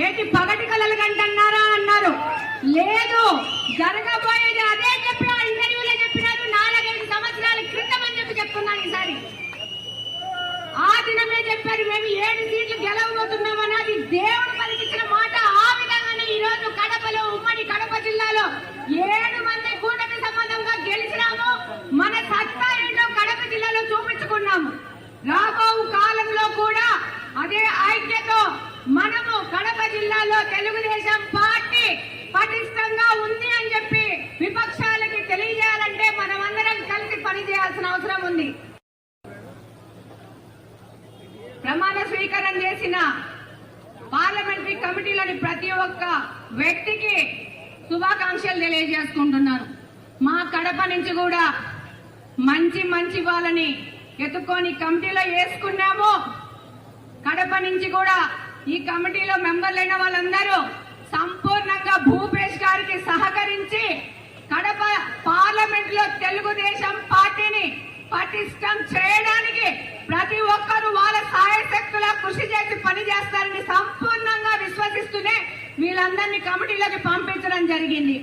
ఏంటి పగటి కలలు కంటున్నారా అన్నారు. లేదు, జరగబోయేది అదే చెప్పి ఆ ఇంటర్వ్యూలో చెప్పినారు 4-5 సంవత్సరాల క్రితం అని చెప్తున్నాను. ఈసారి ఆ దినమే చెప్పారు మేము 7 సీట్లు గెలవబోతున్నామని. అది దేవుడు పలికించిన మాట. ఆ విధంగానే ఈ రోజు కడపలో, ఉమ్మడి కడప జిల్లాలో 7 మంది కూటమి సంబంధంగా గెలిచినాము. మన సత్తా ఏంటో కడప జిల్లాలో చూపించుకున్నాము. రాబో కాలంలో కూడా అదే ఐక్యతో మనము కడప జిల్లాలో తెలుగుదేశం పార్టీ పటిష్టంగా ఉంది అని చెప్పి విపక్షాలకి తెలియజేయాలంటే మనమందరం కలిసి పనిచేయాల్సిన అవసరం ఉంది. ప్రమాణ స్వీకారం చేసిన పార్లమెంటరీ కమిటీలోని ప్రతి ఒక్క వ్యక్తికి శుభాకాంక్షలు తెలియజేసుకుంటున్నాను. మా కడప నుంచి కూడా మంచి వాళ్ళని ఎత్తుకొని కమిటీలో వేసుకున్నాము. కడప నుంచి కూడా ఈ కమిటీలో మెంబర్లైన వాళ్ళందరూ సంపూర్ణంగా భూపేష్ గారికి సహకరించి కడప పార్లమెంట్ లో తెలుగుదేశం పార్టీని పటిష్టం చేయడానికి ప్రతి ఒక్కరూ వాళ్ళ సాయశక్తుల కృషి చేసి పనిచేస్తారని సంపూర్ణంగా విశ్వసిస్తూనే వీళ్ళందరినీ కమిటీలోకి పంపించడం జరిగింది.